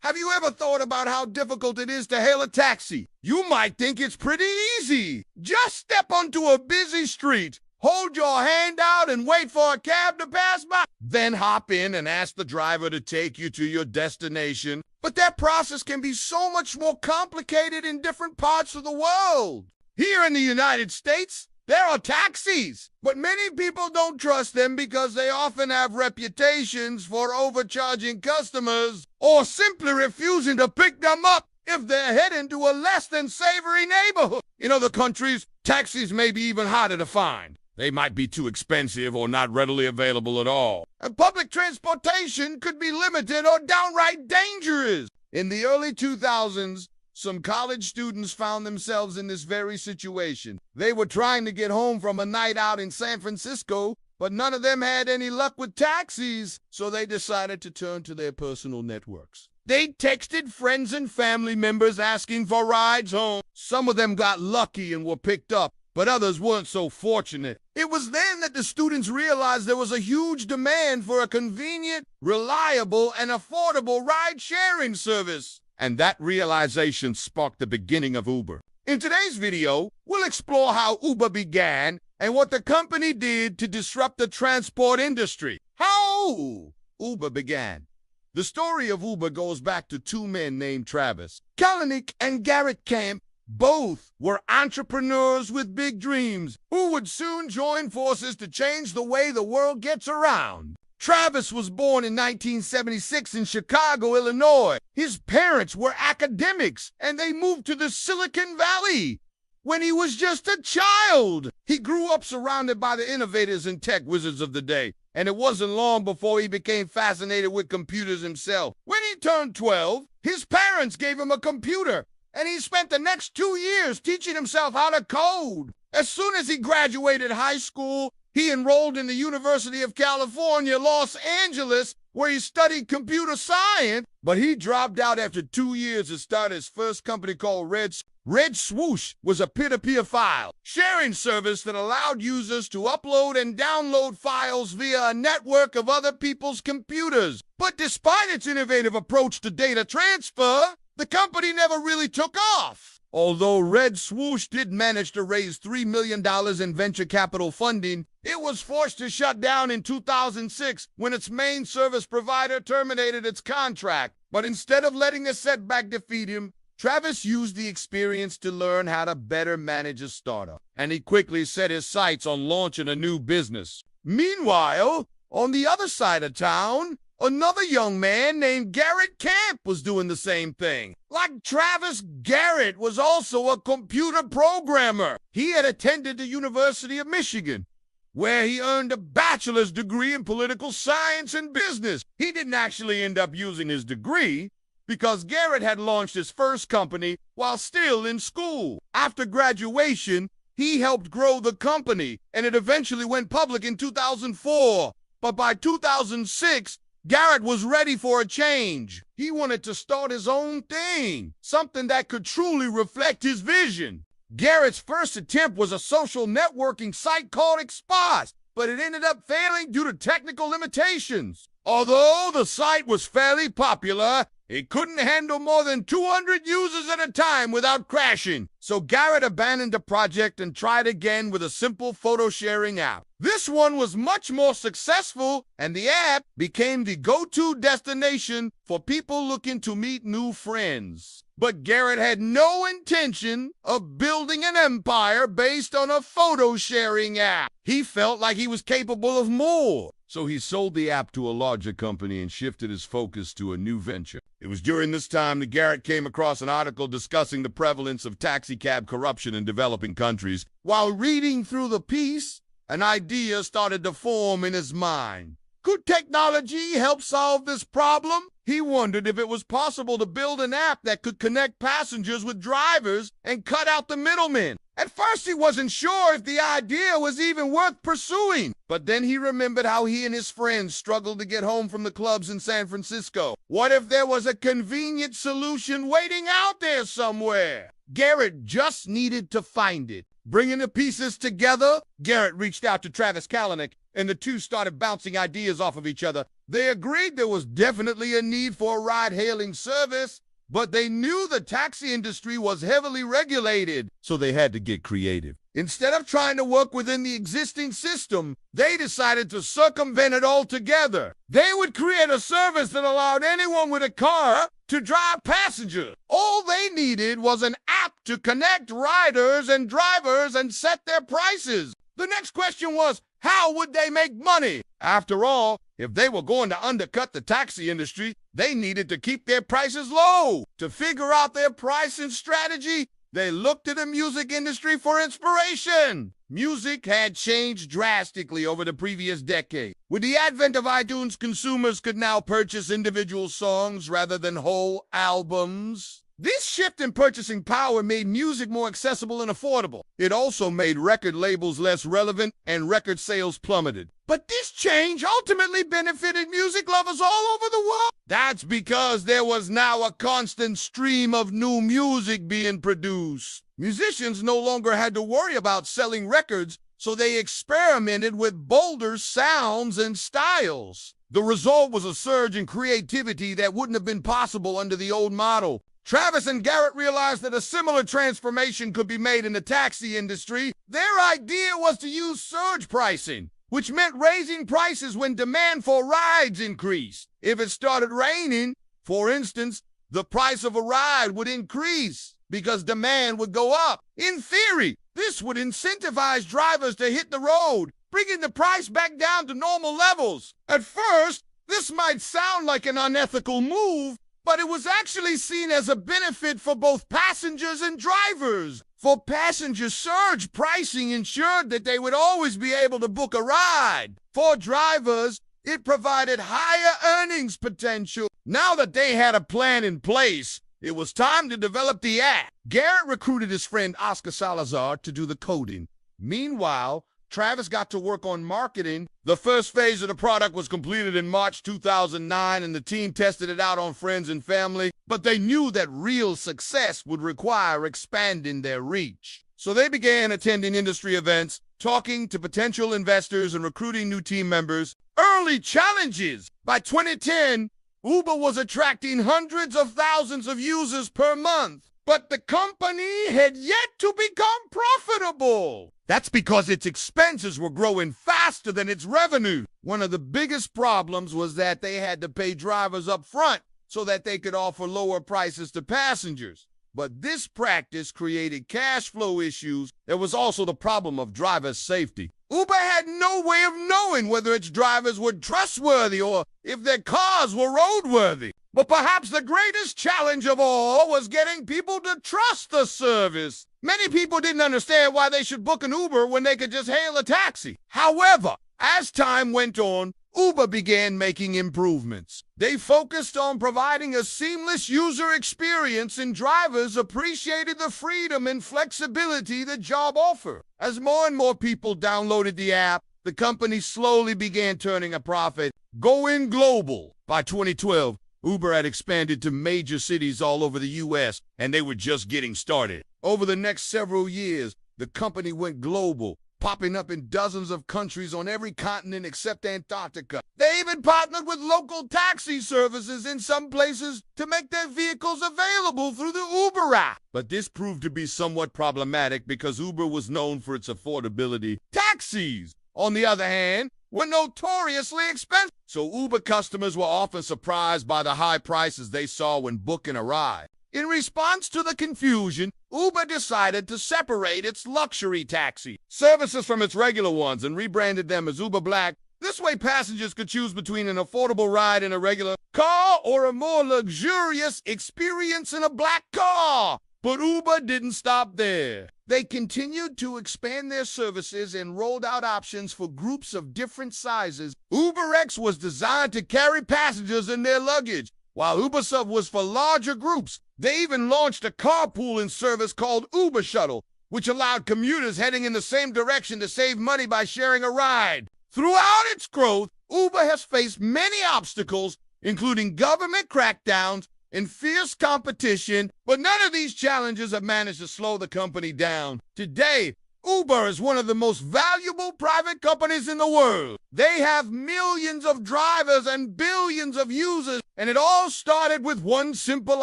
Have you ever thought about how difficult it is to hail a taxi? You might think it's pretty easy. Just step onto a busy street, hold your hand out and wait for a cab to pass by. Then hop in and ask the driver to take you to your destination. But that process can be so much more complicated in different parts of the world. Here in the United States, there are taxis, but many people don't trust them because they often have reputations for overcharging customers or simply refusing to pick them up if they're heading to a less than savory neighborhood. In other countries, taxis may be even harder to find. They might be too expensive or not readily available at all. And public transportation could be limited or downright dangerous. In the early 2000s, some college students found themselves in this very situation. They were trying to get home from a night out in San Francisco, but none of them had any luck with taxis, so they decided to turn to their personal networks. They texted friends and family members asking for rides home. Some of them got lucky and were picked up, but others weren't so fortunate. It was then that the students realized there was a huge demand for a convenient, reliable, and affordable ride-sharing service. And that realization sparked the beginning of Uber. In today's video, we'll explore how Uber began and what the company did to disrupt the transport industry. How Uber began. The story of Uber goes back to two men named Travis Kalanick and Garrett Camp. Both were entrepreneurs with big dreams who would soon join forces to change the way the world gets around. Travis was born in 1976 in Chicago, Illinois. His parents were academics, and they moved to the Silicon Valley when he was just a child. He grew up surrounded by the innovators and tech wizards of the day, and it wasn't long before he became fascinated with computers himself. When he turned 12, his parents gave him a computer, and he spent the next 2 years teaching himself how to code. As soon as he graduated high school, he enrolled in the University of California, Los Angeles, where he studied computer science, but he dropped out after 2 years to start his first company called Red Swoosh was a peer-to-peer file sharing service that allowed users to upload and download files via a network of other people's computers. But despite its innovative approach to data transfer, the company never really took off. Although Red Swoosh did manage to raise $3 million in venture capital funding, it was forced to shut down in 2006 when its main service provider terminated its contract. But instead of letting a setback defeat him, Travis used the experience to learn how to better manage a startup, and he quickly set his sights on launching a new business. Meanwhile, on the other side of town, another young man named Garrett Camp was doing the same thing. Like Travis, Garrett was also a computer programmer. He had attended the University of Michigan, where he earned a bachelor's degree in political science and business. He didn't actually end up using his degree because Garrett had launched his first company while still in school. After graduation, he helped grow the company, and it eventually went public in 2004. But by 2006, Garrett was ready for a change. He wanted to start his own thing, something that could truly reflect his vision. Garrett's first attempt was a social networking site called Express, but it ended up failing due to technical limitations. Although the site was fairly popular, it couldn't handle more than 200 users at a time without crashing. So Garrett abandoned the project and tried again with a simple photo sharing app. This one was much more successful, and the app became the go-to destination for people looking to meet new friends. But Garrett had no intention of building an empire based on a photo sharing app. He felt like he was capable of more. So he sold the app to a larger company and shifted his focus to a new venture. It was during this time that Garrett came across an article discussing the prevalence of taxicab corruption in developing countries. While reading through the piece, an idea started to form in his mind. Could technology help solve this problem? He wondered if it was possible to build an app that could connect passengers with drivers and cut out the middlemen. At first, he wasn't sure if the idea was even worth pursuing. But then he remembered how he and his friends struggled to get home from the clubs in San Francisco. What if there was a convenient solution waiting out there somewhere? Garrett just needed to find it. Bringing the pieces together, Garrett reached out to Travis Kalanick, and the two started bouncing ideas off of each other. They agreed there was definitely a need for a ride-hailing service, but they knew the taxi industry was heavily regulated, so they had to get creative. Instead of trying to work within the existing system, they decided to circumvent it altogether. They would create a service that allowed anyone with a car to drive passengers. All they needed was an app to connect riders and drivers and set their prices. The next question was, how would they make money? After all, if they were going to undercut the taxi industry, they needed to keep their prices low. To figure out their pricing strategy, they looked to the music industry for inspiration. Music had changed drastically over the previous decade. With the advent of iTunes, consumers could now purchase individual songs rather than whole albums. This shift in purchasing power made music more accessible and affordable. It also made record labels less relevant and record sales plummeted. But this change ultimately benefited music lovers all over the world. That's because there was now a constant stream of new music being produced. Musicians no longer had to worry about selling records, so they experimented with bolder sounds and styles. The result was a surge in creativity that wouldn't have been possible under the old model. Travis and Garrett realized that a similar transformation could be made in the taxi industry. Their idea was to use surge pricing, which meant raising prices when demand for rides increased. If it started raining, for instance, the price of a ride would increase because demand would go up. In theory, this would incentivize drivers to hit the road, bringing the price back down to normal levels. At first, this might sound like an unethical move, but it was actually seen as a benefit for both passengers and drivers. For passengers, surge pricing ensured that they would always be able to book a ride. For drivers, it provided higher earnings potential. Now that they had a plan in place, it was time to develop the app. Garrett recruited his friend Oscar Salazar to do the coding. Meanwhile, Travis got to work on marketing. The first phase of the product was completed in March 2009, and the team tested it out on friends and family, but they knew that real success would require expanding their reach. So they began attending industry events, talking to potential investors, and recruiting new team members. Early challenges. By 2010, Uber was attracting hundreds of thousands of users per month, but the company had yet to become profitable. That's because its expenses were growing faster than its revenue. One of the biggest problems was that they had to pay drivers up front so that they could offer lower prices to passengers. But this practice created cash flow issues. There was also the problem of driver safety. Uber had no way of knowing whether its drivers were trustworthy or if their cars were roadworthy. But perhaps the greatest challenge of all was getting people to trust the service. Many people didn't understand why they should book an Uber when they could just hail a taxi. However, as time went on, Uber began making improvements. They focused on providing a seamless user experience, and drivers appreciated the freedom and flexibility the job offered. As more and more people downloaded the app, the company slowly began turning a profit, going global. By 2012, Uber had expanded to major cities all over the U.S., and they were just getting started. Over the next several years, the company went global, popping up in dozens of countries on every continent except Antarctica. They even partnered with local taxi services in some places to make their vehicles available through the Uber app. But this proved to be somewhat problematic because Uber was known for its affordability. Taxis, on the other hand, were notoriously expensive, so Uber customers were often surprised by the high prices they saw when booking a ride. In response to the confusion, Uber decided to separate its luxury taxi services from its regular ones and rebranded them as Uber Black. This way, passengers could choose between an affordable ride in a regular car or a more luxurious experience in a black car. But Uber didn't stop there. They continued to expand their services and rolled out options for groups of different sizes. UberX was designed to carry passengers and their luggage, while UberSub was for larger groups. They even launched a carpooling service called Uber Shuttle, which allowed commuters heading in the same direction to save money by sharing a ride. Throughout its growth, Uber has faced many obstacles, including government crackdowns and fierce competition, but none of these challenges have managed to slow the company down. Today, Uber is one of the most valuable private companies in the world. They have millions of drivers and billions of users, and it all started with one simple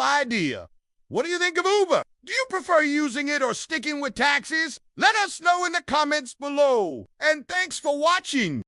idea. What do you think of Uber? Do you prefer using it or sticking with taxis? Let us know in the comments below. And thanks for watching.